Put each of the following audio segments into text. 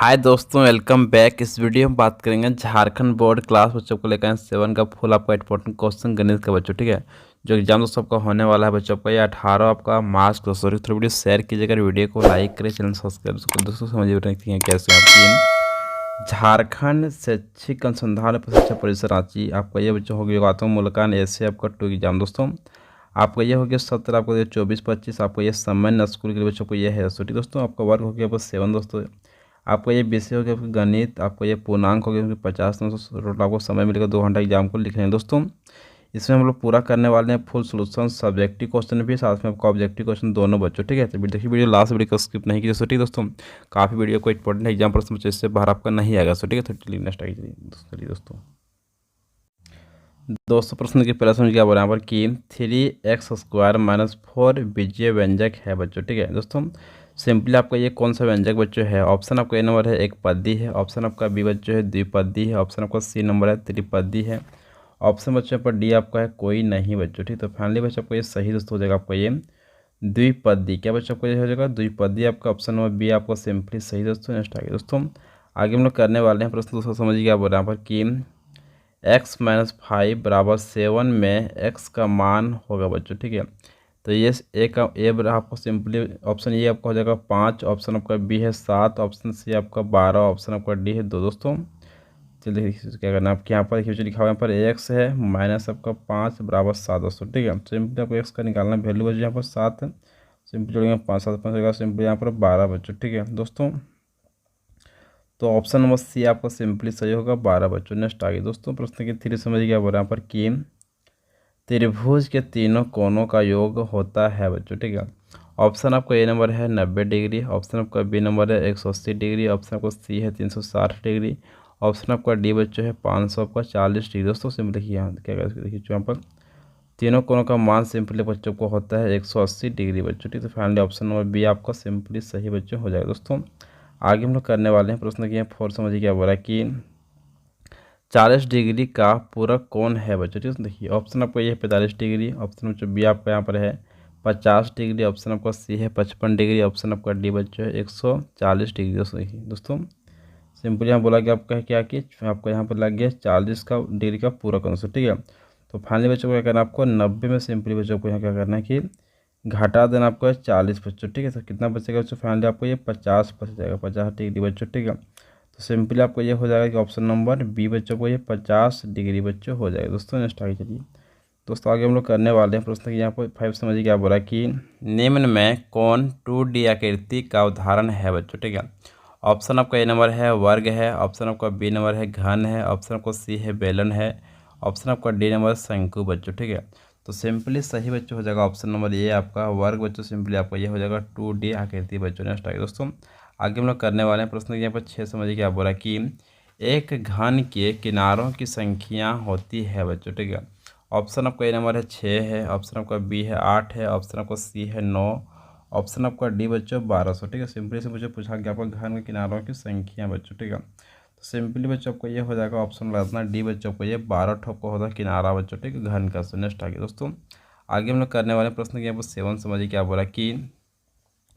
हाय दोस्तों, welcome back. इस video में बात करेंगे झारखंड बोर्ड क्लास बच्चों को लेकर 7 का फुल आपका इंपॉर्टेंट क्वेश्चन गणित का बच्चों। ठीक है, जो एग्जाम दोस्तों आपका होने वाला है बच्चों का ये 18 आपका मार्च को। सॉरी, थोड़ी वीडियो शेयर कीजिएगा, वीडियो को लाइक करें, चैनल सब्सक्राइब दोस्तों समझिए रखती हैं कैसे आपकी झारखंड शैक्षिक अनुसंधान प्रशिक्षण परिषद रांची आपका ये बच्चों हो गया मूल्यांकन ऐसे आपका 2 एग्जाम दोस्तों। आपका ये हो गया 17 आपको ये 24-25 आपको ये सामान्य स्कूल के लिए बच्चों को ये है। ठीक दोस्तों, आपका वर्ग हो गया बस 7 दोस्तों। आपका ये विषय हो गया आपका गणित, आपको ये पूर्णांक हो गया 50 टोटल आपको समय मिलेगा 2 घंटा एग्जाम को लिखने हैं दोस्तों। इसमें हम लोग पूरा करने वाले हैं फुल सोल्यूशन, सब्जेक्टिव क्वेश्चन भी साथ में आपका ऑब्जेक्टिव क्वेश्चन दोनों बच्चों। ठीक है, तो देखिए वीडियो लास्ट वीडियो को स्किप नहीं कीजिए। ठीक दोस्तों, काफ़ी वीडियो को इंपॉर्टेंट एग्जाम प्रश्न बच्चों इससे बाहर आपका नहीं आएगा। ठीक है, तो चलिए नेक्स्ट आइए चलिए दोस्तों प्रश्न के पहला समझ क्या बोल रहे हैं यहाँ पर कि 3x² - 4 बीजीय व्यंजक है बच्चों। ठीक है दोस्तों, सिंपली आपका ये कौन सा व्यंजक बच्चों है। ऑप्शन आपका ए नंबर है एक पदी है, ऑप्शन आपका बी बच्चों है द्विपदी है, ऑप्शन आपका सी नंबर है त्रिपदी है, ऑप्शन बच्चों पर डी आपका है कोई नहीं बच्चों। ठीक, तो फाइनली बच्चों आपको ये सही दोस्तों हो जाएगा आपका ये द्विपदी। क्या बच्चों आपको ये हो जाएगा द्विपदी, आपका ऑप्शन नंबर बी आपको सिंपली सही दोस्तों। नेक्स्ट आगे दोस्तों, आगे हम लोग करने वाले हैं प्रश्न दोस्तों समझिए क्या बोल रहे हैं यहाँ पर कि x - 5 = 7 में x का मान होगा बच्चों। ठीक है, तो ये ए का ए आपको सिंपली ऑप्शन ये आपका हो जाएगा 5, ऑप्शन आपका बी है 7, ऑप्शन सी आपका 12, ऑप्शन आपका डी है 2 दोस्तों। चलिए देखिए क्या करना है आपके यहाँ पर देखिए लिखा हुआ है यहाँ पर एक्स है माइनस आपका 5 = 7 दोस्तों। ठीक है, सिंपली आपको एक्स का निकालना वैल्यू बच्चों यहाँ पर 7 है, सिंपली जोड़ेंगे 5 7 5 सिंपली यहाँ पर 12 बच्चों। ठीक है दोस्तों, तो ऑप्शन नंबर सी आपका सिंपली सही होगा 12 बच्चों। नेक्स्ट आगे दोस्तों प्रश्न की 3 समझिए क्या बोल रहा है यहाँ पर कि त्रिभुज के तीनों कोणों का योग होता है बच्चों। ठीक है, ऑप्शन आपका ए नंबर है 90 डिग्री, ऑप्शन आपका बी नंबर है 180 डिग्री, ऑप्शन आपका सी है 360 डिग्री, ऑप्शन आपका डी बच्चों है 540 डिग्री। दोस्तों सिंपल देखिए यहाँ क्या देखिए यहाँ पर तीनों कोणों का मान सिंपली बच्चों को होता है 180 डिग्री बच्चों। ठीक, तो फाइनली ऑप्शन नंबर बी आपका सिंपली सही बच्चों हो जाएगा दोस्तों। आगे हम लोग करने वाले हैं प्रश्न की 4 समझिए क्या बोला कि 40 डिग्री का पूरक कौन है बच्चों। ठीक है, देखिए ऑप्शन आपका ये है 45 डिग्री, ऑप्शन बच्चों बी आपका यहाँ पर है 50 डिग्री, ऑप्शन आपका सी है 55 डिग्री, ऑप्शन आपका डी बच्चों है 140 डिग्री। दोस्तों देखिए दोस्तों सिंपल यहाँ बोला कि आपका है क्या कि आपका यहाँ पर लग गया 40 का डिग्री का पूरक दोस्तों। ठीक है, तो फाइनली बच्चों को क्या करना है आपको 90 में सिंपली बच्चों को यहाँ क्या करना है कि घटा देना आपको 40 बच्चों। ठीक है, तो कितना बचेगा बच्चों फाइनली आपको ये 50 बच जाएगा 50 डिग्री बच्चों। ठीक है, तो सिंपली आपको ये हो जाएगा कि ऑप्शन नंबर बी बच्चों को ये 50 डिग्री बच्चों हो जाएगा दोस्तों। नेक्स्ट आगे चलिए दोस्तों, आगे हम लोग करने वाले हैं प्रश्न की यहाँ पर 5 समझिए क्या बोला कि निम्न में कौन 2D आकृति का उदाहरण है बच्चों। ठीक है, ऑप्शन आपका ए नंबर है वर्ग है, ऑप्शन आपका बी नंबर है घन है, ऑप्शन आपका सी है बेलन है, ऑप्शन आपका डी नंबर शंकु बच्चों। ठीक है, तो सिंपली सही बच्चों हो जाएगा ऑप्शन नंबर ए आपका वर्ग बच्चों। सिंपली आपका ये हो जाएगा 2D आकृति बच्चों। नेक्स्ट आगे दोस्तों, आगे हम लोग करने वाले हैं प्रश्न यहाँ पर 6 समझिए क्या बोला कि एक घन के किनारों की संख्या होती है बच्चों। ठीक है, ऑप्शन आपका ए नंबर है 6 है, ऑप्शन आपका बी है 8 है, ऑप्शन आपका सी है 9, ऑप्शन आपका डी बच्चों 1200। ठीक है, सिंपली से मुझे पूछा कि आपका घन के किनारों की संख्या बच्चों। ठीक है, तो सिंपली बच्चों आपको ये हो जाएगा ऑप्शन लगाना डी बच्चों को ये 12 ठोक को होता है किनारा बच्चों। ठीक है, घन का। नेक्स्ट आगे दोस्तों, आगे हम लोग करने वाले प्रश्न की यहाँ पर 7 समझिए क्या बोला कि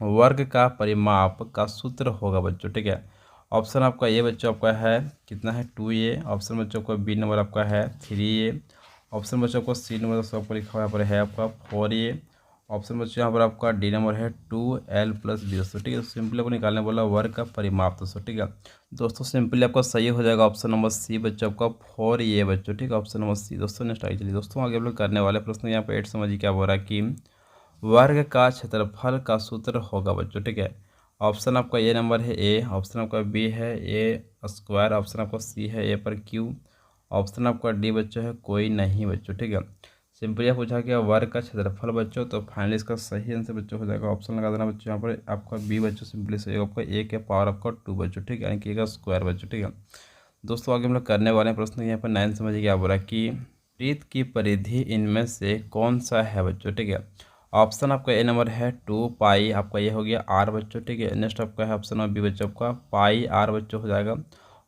वर्ग का परिमाप का सूत्र होगा बच्चों। ठीक है, ऑप्शन आपका ये बच्चों आपका है कितना है 2a, ऑप्शन बच्चों को बी नंबर आपका है 3a, ऑप्शन बच्चों को सी नंबर आपको लिखा हुआ यहाँ पर है आपका 4a, ऑप्शन बच्चों यहाँ पर आपका डी नंबर है 2l + b दोस्तों। ठीक है, सिंपली आपको निकालने बोला वर्ग का परिमाप दोस्तों। ठीक है दोस्तों, सिंपली आपका सही हो जाएगा ऑप्शन नंबर सी बच्चों आपका 4a बच्चों। ठीक है, ऑप्शन नंबर सी दोस्तों। नेक्स्ट आगे चलिए दोस्तों, आगे हम लोग करने वाले प्रश्न यहाँ पर 8 समझिए क्या बोल रहा है कि वर्ग का क्षेत्रफल का सूत्र होगा बच्चों। ठीक है, ऑप्शन आपका ए नंबर है ए, ऑप्शन आपका बी है a², ऑप्शन आपका सी है a पर q, ऑप्शन आपका डी बच्चों है कोई नहीं बच्चों। ठीक है, सिंपली पूछा गया वर्ग का क्षेत्रफल बच्चों, तो फाइनली इसका सही आंसर बच्चों हो जाएगा ऑप्शन लगा देना बच्चों यहाँ पर आपका बी बच्चों। सिंपली सही आपका a के पावर आपका 2 बच्चों। ठीक है, यानी कि का स्क्वायर बच्चों। ठीक है दोस्तों, आगे हम लोग करने वाले हैं प्रश्न यहाँ पर 9 समझिए क्या बोला कि वृत्त की परिधि इनमें से कौन सा है बच्चों। ठीक है, ऑप्शन आपका ए नंबर है 2π, आपका ये हो गया r बच्चों। ठीक है, नेक्स्ट आपका है ऑप्शन नंबर बी बच्चों आपका πr बच्चों हो जाएगा,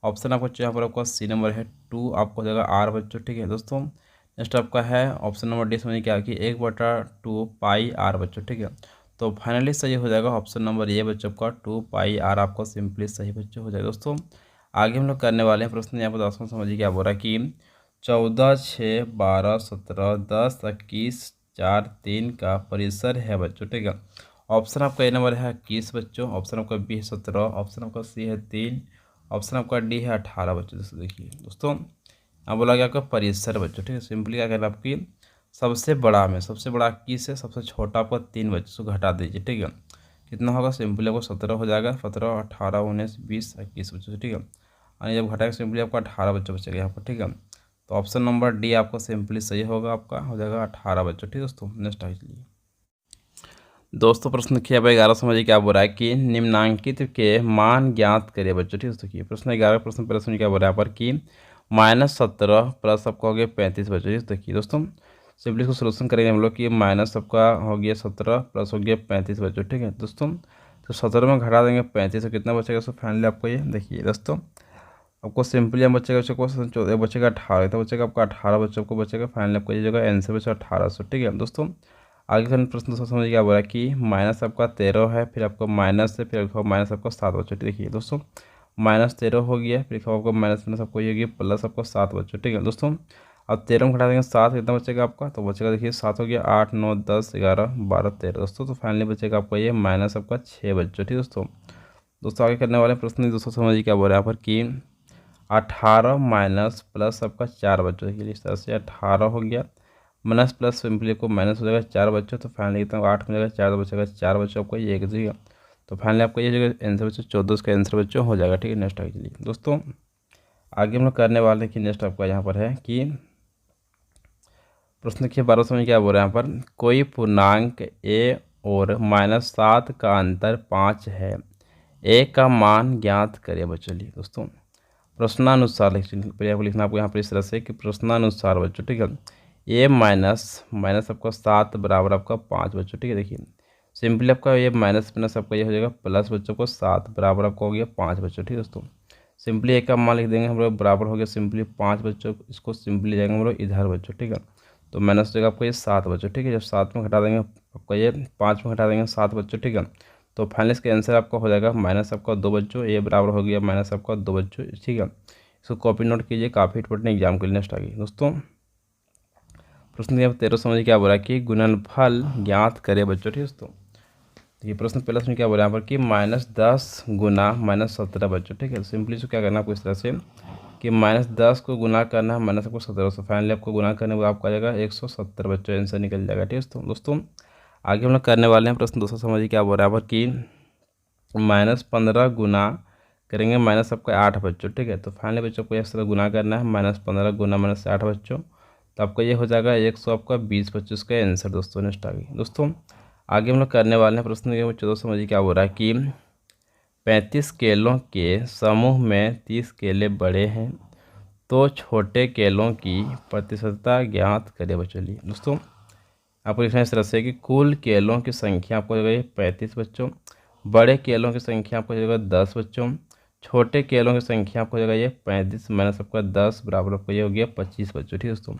ऑप्शन आपका यहाँ पर आपका सी नंबर है 2 आपको हो जाएगा r बच्चों। ठीक है दोस्तों, नेक्स्ट आपका है ऑप्शन नंबर डी समझिए क्या कि 1/2πr बच्चों। ठीक है, तो फाइनली सही हो जाएगा ऑप्शन नंबर ए बच्चों का 2 पाई r आपको सिंपली सही बच्चों हो जाएगा। दोस्तों आगे हम लोग करने वाले हैं प्रश्न यहाँ पर दोस्तों समझिए क्या बोल रहा है कि 14, 6, 12, 17, 10, 21, 4, 3 का परिसर है बच्चों। ठीक है, ऑप्शन आपका ए नंबर है 21 बच्चों, ऑप्शन आपका बी है 17, ऑप्शन आपका सी है 3, ऑप्शन आपका डी है 18 बच्चों। दोस्तों देखिए दोस्तों अब बोला गया आपका परिसर बच्चों। ठीक है, सिंपली क्या कहना आपकी सबसे बड़ा में सबसे बड़ा 21 है, सबसे छोटा आपका 3 बच्चों को घटा दीजिए। ठीक है, कितना होगा सिंपली आपको 17 हो जाएगा, 17, 18, 19, 20, 21 बच्चों से। ठीक है, और जब घटाएगा सिंपली आपका 18 बच्चों बचेगा यहाँ पर। ठीक है, तो ऑप्शन नंबर डी आपका सिंपली सही होगा, आपका हो जाएगा 18 बच्चों। ठीक है दोस्तों, नेक्स्ट आ जाइए दोस्तों। प्रश्न किया भाई 11 समझिए क्या बोल रहा है कि निम्नांकित के मान ज्ञात करिए बच्चों। ठीक है दोस्तों, प्रश्न 11 प्रश्न पहले समझिए क्या बोल रहा है यहाँ पर कि -17 प्लस आपका हो गया 35 बच्चों। देखिए दोस्तों सिंपली इसको सोल्यूशन करेंगे हम लोग कि माइनस आपका हो गया 17 प्लस हो गया 35 बच्चों। ठीक है दोस्तों, तो 17 में घटा देंगे 35 तो कितना बचेगा। सो फाइनली आपको ये देखिए दोस्तों आपको सिंपली हम बचेगा बच्चों को 14 बचेगा 18, तो बचेगा आपका 18 बच्चों को बचेगा। फाइनली आपको ये जगह आंसर बचेगा 1800। ठीक है दोस्तों, आगे का प्रश्न दोस्तों समझिए क्या बोल रहा है कि माइनस आपका 13 है, फिर आपको माइनस है, फिर आपको माइनस आपका 7 बच्चों। देखिए दोस्तों -13 हो गया, फिर आपको माइनस आपको ये हो गया प्लस आपको 7 बच्चों। ठीक है दोस्तों, अब 13 में घटा देंगे 7 कितना बचेगा आपका, तो बचेगा देखिए 7 हो गया 8, 9, 10, 11, 12, 13 दोस्तों। तो फाइनली बचेगा आपको ये माइनस आपका 6 बच्चों। ठीक दोस्तों, दोस्तों आगे करने वाले प्रश्न दोस्तों समझिए क्या बोल रहे हैं यहाँ पर कि 18 माइनस प्लस आपका 4 बच्चों के लिए इस तरह से 18 हो गया, माइनस प्लस सिंपली को माइनस हो जाएगा 4 बच्चों। तो फाइनली कितना 8 में जाएगा 4 तो बचेगा 4 बच्चों आपको ये एक जगह। तो फाइनली आपको ये जगह आंसर बच्चों 14 उसका आंसर बच्चों हो जाएगा। ठीक है, नेक्स्ट आगे चलिए दोस्तों आगे हम लोग करने वाले हैं कि नेक्स्ट आपका यहाँ पर है कि प्रश्न देखिए 12 समझ क्या बोल रहे हैं यहाँ पर कोई पूर्णांक ए और -7 का अंतर 5 है, ए का मान ज्ञात करिए बच्चों। चलिए दोस्तों प्रश्नानुसार लिखना आपको यहाँ पर इस तरह से कि प्रश्नानुसार बच्चों। ठीक है, ए माइनस आपका 7 बराबर आपका 5 बच्चों। ठीक है, देखिए सिंपली आपका ये माइनस माइनस आपका ये हो जाएगा प्लस बच्चों को 7 बराबर आपका हो गया 5 बच्चों। ठीक है दोस्तों, सिंपली एक का मान लिख देंगे हम लोग बराबर हो गया सिंपली 5 बच्चों, इसको सिंपली जाएंगे हम लोग इधर बच्चों। ठीक है, तो माइनस हो जाएगा आपको ये 7 बच्चों। ठीक है, जब 7 में घटा देंगे आपका ये 5 में घटा देंगे 7 बच्चों। ठीक है, तो फाइनल इसका आंसर आपका हो जाएगा माइनस आपका 2 बच्चों, ये बराबर हो गया माइनस आपका 2 बच्चों। ठीक है, इसको कॉपी नोट कीजिए काफ़ी इंपॉर्टेंट एग्जाम के लिए। नेक्स्ट आ गई दोस्तों प्रश्न यहाँ 13 समझ क्या बोला कि गुणनफल ज्ञात करे बच्चों। ठीक है दोस्तों, ये प्रश्न पहला समझ क्या बोला यहाँ पर कि -10 गुना -17 बच्चों। ठीक है, सिंपली इसको क्या करना आपको इस तरह से कि -10 को गुना करना है माइनस आपको 17 से, फाइनली आपको गुना करने के बाद आपका आ जाएगा 170 बच्चों, आंसर निकल जाएगा। ठीक है दोस्तों आगे हम लोग करने वाले हैं प्रश्न दोस्तों समझिए क्या बोल रहा है यहाँ पर कि -15 गुना करेंगे माइनस आपका 8 बच्चों। ठीक है, तो फाइनली बच्चों को इस तरह गुना करना है -15 गुना -8 बच्चों, तो आपको ये हो जाएगा 100 आपका 20 बच्चों इसका आंसर। दोस्तों नेक्स्ट आ गई दोस्तों आगे हम लोग करने वाले हैं प्रश्न के 14 समझिए क्या हो रहा है कि 35 केलों के समूह में 30 केले बड़े हैं तो छोटे केलों की प्रतिशतता ज्ञात करें बच्चों। चलिए दोस्तों आपको लिखना है इस तरह से कि कुल केलों की संख्या आपको जगह 35 बच्चों, बड़े केलों की संख्या आपको जगह 10 बच्चों, छोटे केलों की संख्या आपको जगह ये 35 माइनस आपका 10 बराबर आपको ये हो गया 25 बच्चों। ठीक है दोस्तों,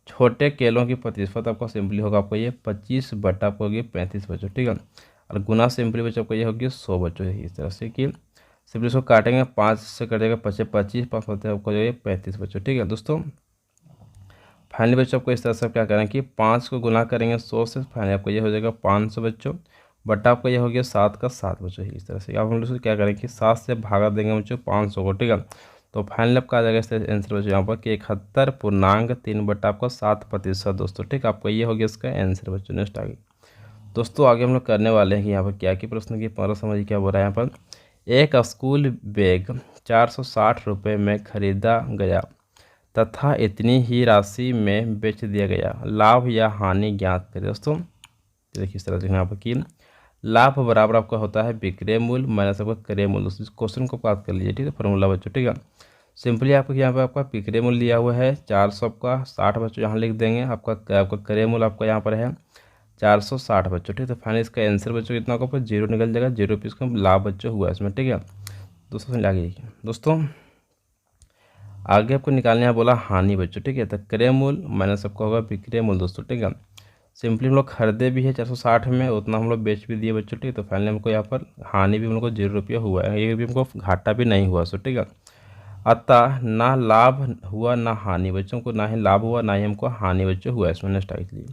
छोटे केलों की प्रतिशत आपका सिंपली होगा आपको ये 25 बटा आपको होगी 35 बच्चों। ठीक है, और गुना सिंपली बच्चों आपको ये होगी 100 बच्चों। इस तरह से कि सिंपली इसको काटेंगे 5 से कटेगा 25 5 होते हैं आपको जो है 35 बच्चों। ठीक है दोस्तों, फाइनली बच्चों आपको इस तरह से क्या करें कि 5 को गुना करेंगे 100 से, फाइनली आपको ये हो जाएगा 500 बच्चों, बटा आपको ये हो गया 7 का 7 बच्चों। इस तरह से आप हम लोग क्या करें कि 7 से भागा देंगे बच्चों 500 को। ठीक है, तो फाइनल आपका आ जाएगा इस आंसर बच्चों यहाँ पर कि 71.3 बटा आपका 7% दोस्तों। ठीक है, आपको ये हो गया इसका आंसर बच्चों। नेक्स्ट आ गई दोस्तों आगे हम लोग करने वाले हैं कि यहाँ पर क्या कि प्रश्न की 15 समझिए क्या बोल रहा है यहाँ पर एक स्कूल बैग 460 रुपये में खरीदा गया तथा इतनी ही राशि में बेच दिया गया, लाभ या हानि ज्ञात करें। दोस्तों देखिए इस तरह से यहाँ पर कि लाभ बराबर आपका होता है विक्रय मूल्य माइनस आपका क्रय मूल्य। उस क्वेश्चन को बात कर लीजिए। ठीक है, फॉर्मूला बच्चों। ठीक है, सिंपली आपको यहाँ पे आपका विक्रय मूल्य लिया हुआ है 400 का 60 बच्चों, यहाँ लिख देंगे आपका क्रय मूल्य आपका यहाँ पर है 460 बच्चों। ठीक है, तो फाइनल इसका आंसर बच्चों कितना होगा 0 निकल जाएगा, 0 पे इसका लाभ बच्चों हुआ इसमें। ठीक है दोस्तों, आगे दोस्तों आगे आपको निकालने बोला हानि बच्चों। ठीक है, तो क्रय मूल्य माइनस आपका होगा विक्रय मूल्य दोस्तों। ठीक है, सिंपली हम लोग खरीदे भी है 460 में, उतना हम लोग बेच भी दिए बच्चों, ठीक है। तो फाइनली हमको यहाँ पर हानि भी हम लोग को 0 रुपया हुआ है, ये भी हमको घाटा भी नहीं हुआ सो, ठीक है। अतः ना लाभ हुआ ना हानि बच्चों को, ना ही लाभ हुआ ना ही हमको हानि बच्चों हुआ इसमें। नेक्स्ट आगे चलिए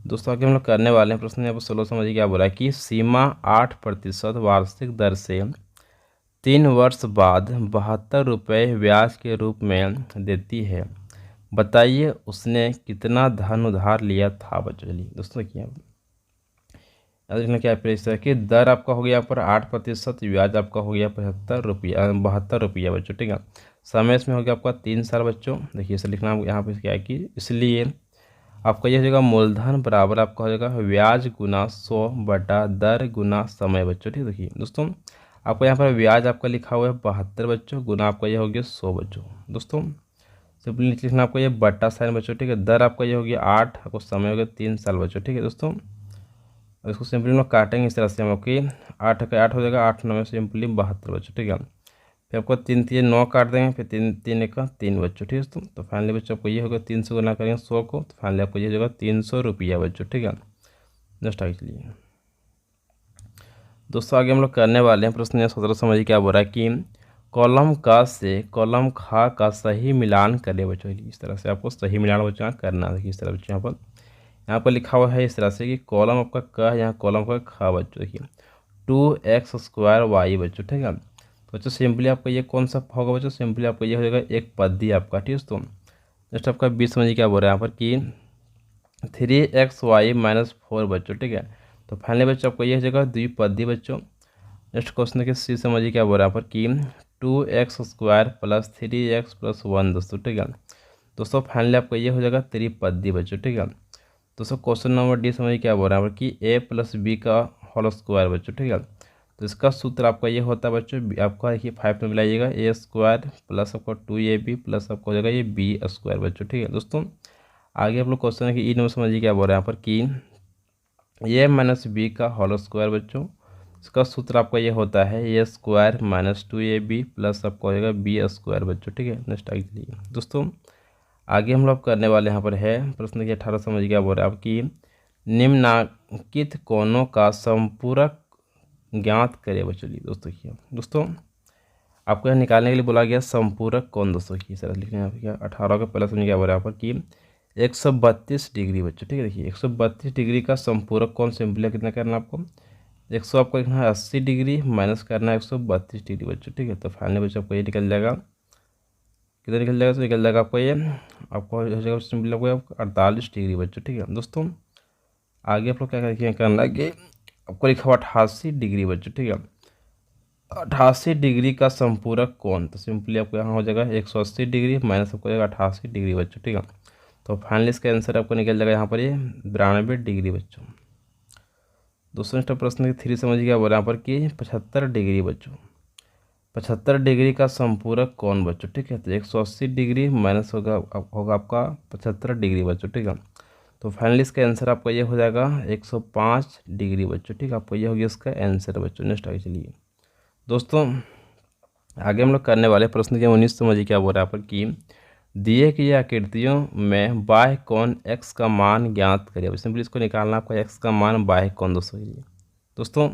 दोस्तों, आगे हम लोग करने वाले हैं प्रश्न। यहाँ पर 16 समझिए क्या बोला है कि सीमा 8% वार्षिक दर से 3 वर्ष बाद 72 रुपये ब्याज के रूप में देती है, बताइए उसने कितना धन उधार लिया था बच्चों। चलिए दोस्तों देखिए याद रखना क्या है कि दर आपका हो गया यहाँ पर 8%, ब्याज आपका हो गया 72 रुपया बच्चों, ठीक है। समय इसमें हो गया आपका 3 साल बच्चों। देखिए इसे लिखना यहाँ पे क्या है कि इसलिए आपका ये हो जाएगा मूलधन बराबर आपका हो जाएगा ब्याज गुना 100 बटा दर गुना समय बच्चों, ठीक है। देखिए दोस्तों आपको यहाँ पर ब्याज आपका लिखा हुआ है 72 बच्चों, गुना आपका ये हो गया 100 बच्चों। दोस्तों सिंपली लिखना आपको ये बट्टा साइन बच्चों, ठीक है। दर आपका ये हो गया 8, आपको समय हो गया 3 साल बच्चों, ठीक है दोस्तों। इसको सिंपली हम लोग काटेंगे इस तरह से, हम लोग कि 8 का 8 हो जाएगा, 8 9 में सिंपली 72 बच्चों, ठीक है। फिर आपको 3 3 9 काट देंगे, फिर 3 3 1 का 3 बच्चों, ठीक है दोस्तों। तो फाइनली बच्चों आपको ये होगा 300 गुना करेंगे 100 को, तो फाइनली आपको ये होगा 300 रुपया बच्चों, ठीक है। नेक्स्ट आगे चलिए दोस्तों, आगे हम लोग करने वाले हैं प्रश्न 17 समझिए क्या बोल रहा है कि कॉलम का से कॉलम खा का सही मिलान करे बच्चों। इस तरह से आपको सही मिलान बच्चों करना है। देखिए इस तरह बच्चों यहाँ पर लिखा हुआ है इस तरह से कि कॉलम आपका क है, यहाँ कॉलम का खा बच्चों। देखिए 2x² y बच्चों, ठीक है। तो बच्चों सिंपली आपका ये कौन सा होगा बच्चों, सिंपली आपका ये हो जाएगा एक पदी आपका, ठीक है। तो जस्ट आपका 20 समझिए क्या बोल रहा है यहाँ पर कि 3xy-4 बच्चों, ठीक है। तो फाइनली बच्चों आपको ये हो जाएगा द्विपदी बच्चों। नेक्स्ट क्वेश्चन के सी समझिए क्या बोल रहा है यहाँ पर कि 2x² + 3x + 1 दोस्तों, ठीक है। दोस्तों फाइनली आपको ये हो जाएगा त्रिपदी बच्चों, ठीक है। दोस्तों क्वेश्चन नंबर डी समझिए क्या बोल रहा है यहाँ पर कि a + b का होल स्क्वायर बच्चों, ठीक है। तो इसका सूत्र आपका ये होता है बच्चों, आपका देखिए 5 में मिलाइएगा a² प्लस आपका 2ab प्लस आपका हो जाएगा ये b² बच्चों, ठीक है दोस्तों। आगे आप लोग क्वेश्चन है कि ई नंबर समझिए क्या बोल रहे हैं यहाँ पर कि a - b का होल स्क्वायर बच्चों, इसका सूत्र आपका ये होता है a² - 2ab प्लस आपका हो जाएगा b² बच्चों, ठीक है। नेक्स्ट आगे चलिए दोस्तों, आगे हम लोग करने वाले यहाँ पर है प्रश्न की 18 समझिए क्या बोल रहे हैं आप कि निम्नांकित कोणों का संपूरक ज्ञात करें बच्चों। दोस्तों देखिए दोस्तों आपको यहाँ निकालने के लिए बोला गया संपूरक कोण दोस्तों की तरह लिखने यहाँ पे क्या 18 का पहला समझिए क्या बोल रहा है यहाँ पर कि 132 डिग्री बच्चों, ठीक है। देखिए 132 डिग्री का संपूरक कोण सिंपली कितना करना है आपको, 100 आपको लिखना है 80 डिग्री माइनस करना है 132 डिग्री बच्चों, ठीक है। तो फाइनली बच्चों आपको ये निकल जाएगा, कितना निकल जाएगा, तो निकल जाएगा आपको ये आपको हो जाएगा सिंपली आपको 48 डिग्री बच्चों, ठीक है दोस्तों। आगे आप लोग क्या करना है कि आपको लिखा हुआ 88 डिग्री बच्चों, ठीक है। 88 डिग्री का संपूरक कोण, तो सिंपली आपको यहाँ हो जाएगा 180 डिग्री माइनस आपको हो जाएगा 88 डिग्री बच्चों, ठीक है। तो फाइनली इसका आंसर आपको निकल जाएगा यहाँ पर ये 92 डिग्री बच्चों। दोस्तों नेक्स्ट प्रश्न 3 समझिए क्या बोला यहाँ पर कि 75 डिग्री बच्चों, 75 डिग्री का संपूरक कोण बच्चों, ठीक है। तो 180 डिग्री माइनस होगा आपका 75 डिग्री बच्चों, ठीक है। तो फाइनली इसका आंसर आपका ये हो जाएगा 105 डिग्री बच्चों, ठीक है। आपको ये हो गया इसका आंसर बच्चों। नेक्स्ट आगे चलिए दोस्तों, आगे हम लोग करने वाले प्रश्न के 19 समझिए क्या बोल रहा है यहाँ पर कि दिए गए आकृतियों में बाह्य कोण x का मान ज्ञात करिए। अब सिंपली इसको निकालना आपका x का मान बाह्य कोण दोस्तों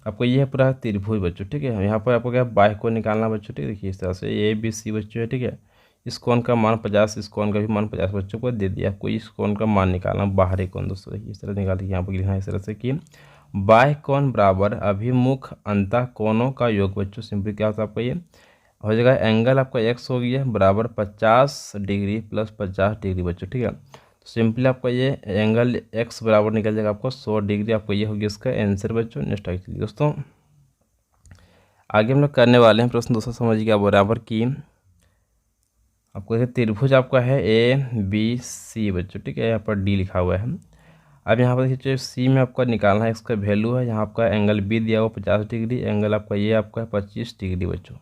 आपको ये है पूरा त्रिभुज बच्चों, ठीक है। यहाँ पर आपको क्या बाह्य कोण निकालना बच्चों, ठीक है। देखिए इस तरह से ABC बच्चों है, ठीक है। इस कोण का मान 50, इस कोण का भी मान 50 बच्चों को दे दिया। आपको इस कोण का मान निकालना बाहरी कोण दोस्तों, देखिए इस तरह निकाल दिया। यहाँ पर लिखना है इस तरह से कि बाह्य कोण बराबर अभिमुख अंतः कोणों का योग बच्चों। सिंपली क्या होता है आपको ये हो जाएगा एंगल आपका x हो गया बराबर 50 डिग्री प्लस 50 डिग्री बच्चों, ठीक है। तो सिंपली आपका ये एंगल x बराबर निकल जाएगा आपको 100 डिग्री, आपको ये होगी इसका आंसर बच्चों। नेक्स्ट आगे दोस्तों, आगे हम लोग करने वाले हैं प्रश्न दोस्तों समझिए क्या बराबर की आपको देखिए त्रिभुज आपका है ABC बच्चों, ठीक है। यहाँ पर D लिखा हुआ है। अब यहाँ पर देखिए C में आपका निकालना है, इसका वैल्यू है। यहाँ आपका एंगल B दिया हुआ 50 डिग्री, एंगल आपका ये आपका है 25 डिग्री बच्चों।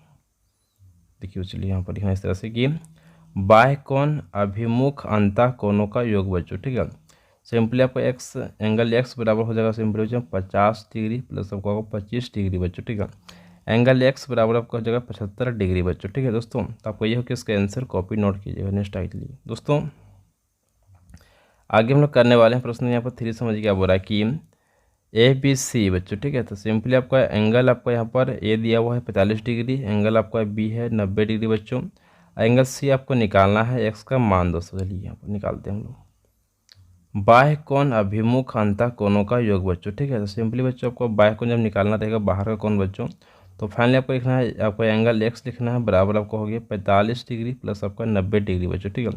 देखिए चलिए यहाँ पर लिखना इस तरह से कि बाह्य कोण अभिमुख अंतः कोणों का योग बच्चों, ठीक है। सिंपली आपको x एंगल x बराबर हो जाएगा सिंपली बच्चों 50 डिग्री प्लस आपको 25 डिग्री बच्चों, ठीक है। एंगल x बराबर आपको हो जाएगा 75 डिग्री बच्चों, ठीक है दोस्तों। तो आपको ये हो कि इसका आंसर कॉपी नोट कीजिएगा। नेक्स्ट आइए दोस्तों, आगे हम लोग करने वाले हैं प्रश्न यहाँ पर 3 समझिए क्या बोल रहा है कि ABC बच्चों, ठीक है। तो सिंपली आपका एंगल आपका यहाँ पर ए दिया हुआ है 45 डिग्री, एंगल आपका बी है 90 डिग्री बच्चों। एंगल सी आपको निकालना है, एक्स का मान दोस्तों। चलिए यहाँ पर निकालते हैं हम लोग। बाह्य कोण अभिमुख अंतः कोणों का योग बच्चों, ठीक है। तो सिंपली बच्चों आपको बाह्य कोण जब निकालना रहेगा, बाहर का कोण बच्चों, तो फाइनली आपको लिखना है, आपको एंगल एक्स लिखना है बराबर आपको हो गया 45 डिग्री प्लस आपका 90 डिग्री बच्चों, ठीक है।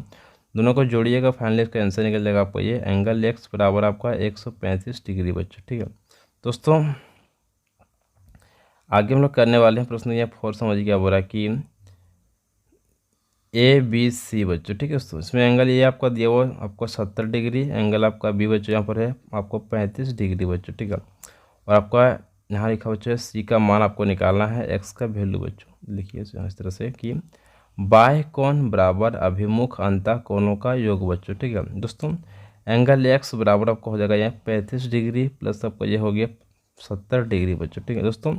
दोनों को जोड़िएगा, फाइनली इसका आंसर निकल जाएगा आपको ये एंगल एक्स बराबर आपका 135 डिग्री बच्चों, ठीक है। दोस्तों आगे हम लोग करने वाले हैं प्रश्न ये 4 समझिए क्या बोल रहा है कि ABC बच्चों, ठीक है दोस्तों। इसमें एंगल ये आपका दिया हुआ आपको 70 डिग्री, एंगल आपका बी बच्चों यहाँ पर है आपको 35 डिग्री बच्चों, ठीक है। और आपका यहाँ लिखा बच्चों है सी का मान आपको निकालना है, एक्स का वैल्यू बच्चों। लिखिए इस तरह से कि बाह्य कोण बराबर अभिमुख अंतः कोणों का योग बच्चों, ठीक है दोस्तों। एंगल एक्स बराबर आपको हो जाएगा यहाँ 35 डिग्री प्लस आपका ये हो गया 70 डिग्री बच्चों, ठीक है दोस्तों।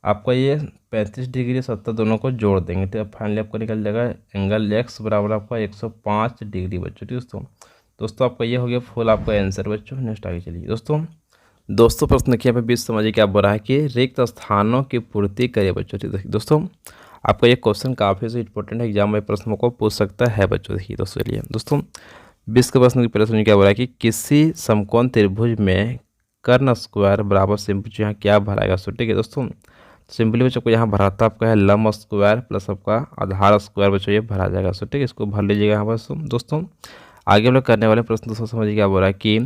आपका ये 35 डिग्री 70 दोनों को जोड़ देंगे तो फाइनली आपको निकल जाएगा एंगल एक्स बराबर आपका 105 डिग्री बच्चों, ठीक दोस्तों आपका ये हो गया फुल आपका आंसर बच्चों। नेक्स्ट आगे चलिए दोस्तों प्रश्न देखिए यहाँ पे 20 समझिए क्या बोल रहा है कि रिक्त स्थानों की पूर्ति करिए बच्चों, ठीक है दोस्तों। आपका ये क्वेश्चन काफ़ी से इंपॉर्टेंट है, एग्जाम में प्रश्नों को पूछ सकता है बच्चों। देखिए दोस्तों चलिए दोस्तों 20 के प्रश्न की पहले समझिए क्या बोल रहा है कि किसी समकोण त्रिभुज में कर्ण स्क्वायर बराबर सिंपल यहाँ क्या भराएगा, सो ठीक है दोस्तों। सिंपली बच्चों को यहाँ भराता आपका है लंब स्क्वायर प्लस आपका आधार स्क्वायर बच्चों ये भरा जाएगा, सो ठीक है। इसको भर लीजिएगा यहाँ पर दोस्तों। आगे हम लोग करने वाले प्रश्न दोस्तों समझिए क्या बोल रहा है कि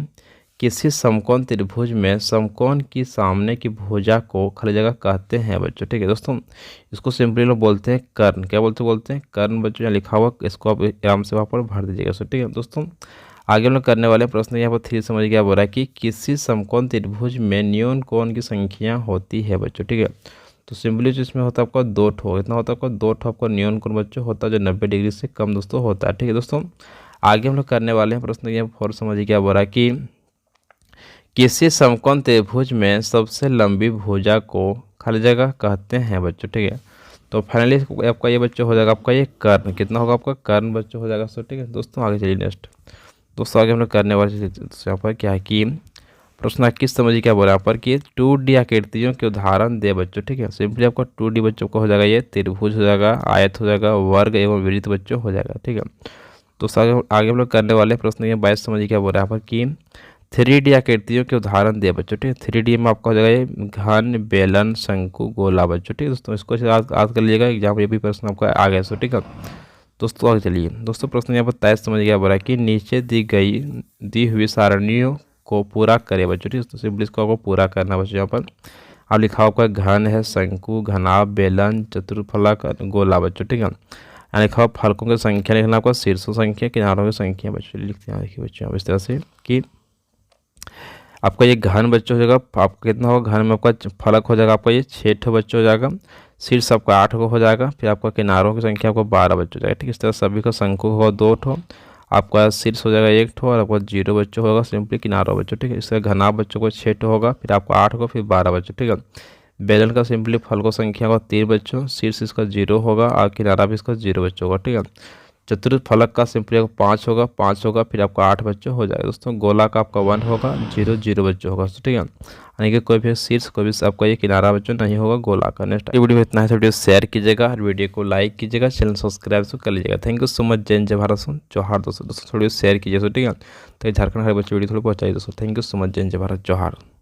किसी समकोण त्रिभुज में समकोण की सामने की भुजा को खाली जगह कहते हैं बच्चों, ठीक है दोस्तों। इसको सिंपली लोग बोलते हैं कर्ण, क्या बोलते हैं कर्ण बच्चों। यहाँ लिखा हुआ इसको आप आराम से वहाँ पर भर दीजिएगा, सो ठीक है दोस्तों। आगे हम लोग करने वाले प्रश्न यहाँ पर 3 समझिए क्या बोल रहा है कि किसी समकोण त्रिभुज में न्यून कोण की संख्या होती है बच्चों, ठीक है। तो सिंपली जो इसमें होता है आपका 2 ठो, इतना होता है आपका 2 ठो आपका न्यून कोण बच्चों होता है जो 90 डिग्री से कम दोस्तों होता है, ठीक है दोस्तों। आगे हम लोग करने वाले हैं प्रश्न यहाँ 4 समझिए क्या बोल रहा है कि किसी समकोण त्रिभुज में सबसे लंबी भुजा को खाली जगह कहते हैं बच्चों, ठीक है। तो फाइनली आपका ये बच्चों हो जाएगा आपका ये कर्ण, कितना होगा आपका कर्ण बच्चों हो जाएगा, सो ठीक है दोस्तों। आगे चलिए नेक्स्ट दोस्तों आगे हम लोग करने वाले यहाँ पर क्या है कि प्रश्न 21 समझिए क्या बोला यहाँ पर कि 2D आकृतियों के उदाहरण दे बच्चों, ठीक है। सिंपली आपका 2D बच्चों को हो जाएगा ये त्रिभुज हो जाएगा, आयत हो जाएगा, वर्ग एवं वृत्त बच्चों हो जाएगा, ठीक है। तो आगे हम लोग करने वाले प्रश्न ये 22 समझिए क्या बोल रहा है यहाँ पर कि 3D आकृतियों के उदाहरण दे बच्चों, ठीक है। 3D में आपका हो जाएगा ये घन, बेलन, शंकु, गोला बच्चों, ठीक है दोस्तों। इसको याद कर लीजिएगा, एग्जाम ये भी प्रश्न आपका आ गया, सो ठीक है दोस्तों। आगे चलिए दोस्तों प्रश्न यहाँ पर 23 समझिए क्या बोल रहा है कि नीचे दी हुई सारणियों को पूरा करे बच्चों, ठीक है। तो सिंपली इसको आपको पूरा करना बच्चों। यहाँ पर आप लिखा आपका घन है, शंकु, घनाभ, बेलन, चतुर्फलक, गोला बच्चों, ठीक है। यहाँ लिखा हुआ फलकों की संख्या लिखना आपका शीर्षों संख्या, किनारों की संख्या बच्चों लिखते हैं। देखिए बच्चों इस तरह से कि आपका ये घन बच्चों हो जाएगा, आपका कितना होगा घन में आपका फलक हो जाएगा आपका ये 6 ठो बच्चों हो जाएगा, शीर्ष आपका 8 को हो जाएगा, फिर आपका किनारों की संख्या आपको 12 बच्चों हो जाएगा, ठीक है। इस तरह सभी का शंकु होगा 2 ठो, आपका शीर्ष हो जाएगा 1 ठो और आपका 0 बच्चों होगा सिंपली किनारों बच्चों, ठीक है। इसका घनाभ बच्चों को 6 ठो होगा, फिर आपको 8 को, फिर 12 बच्चों, ठीक है। बेलन का सिंपली फल को संख्या होगा 3 बच्चों, शीर्ष इसका 0 होगा और किनारा भी इसका 0 बच्चों होगा, ठीक है। चतुर्फलक का सिंपली आपको 5 होगा, फिर आपका 8 बच्चों हो जाएगा दोस्तों। गोला का आपका 1 होगा, 0 बच्चों होगा, ठीक है। यानी कि कोई भी शीर्ष कोई भी आपका ये किनारा बच्चों नहीं होगा गोला का। नेक्स्ट ये वीडियो इतना है, वीडियो शेयर कीजिएगा और वीडियो को लाइक कीजिएगा, चैनल सब्सक्राइब कर लीजिएगा। Thank you so much. जय भारत जोहार दोस्तों थोड़ी शेयर कीजिए, ठीक है। तो झारखंड हर बच्चे वीडियो थोड़ी पहुँचाइए दोस्तों। Thank you so much. जय भारत जोहार।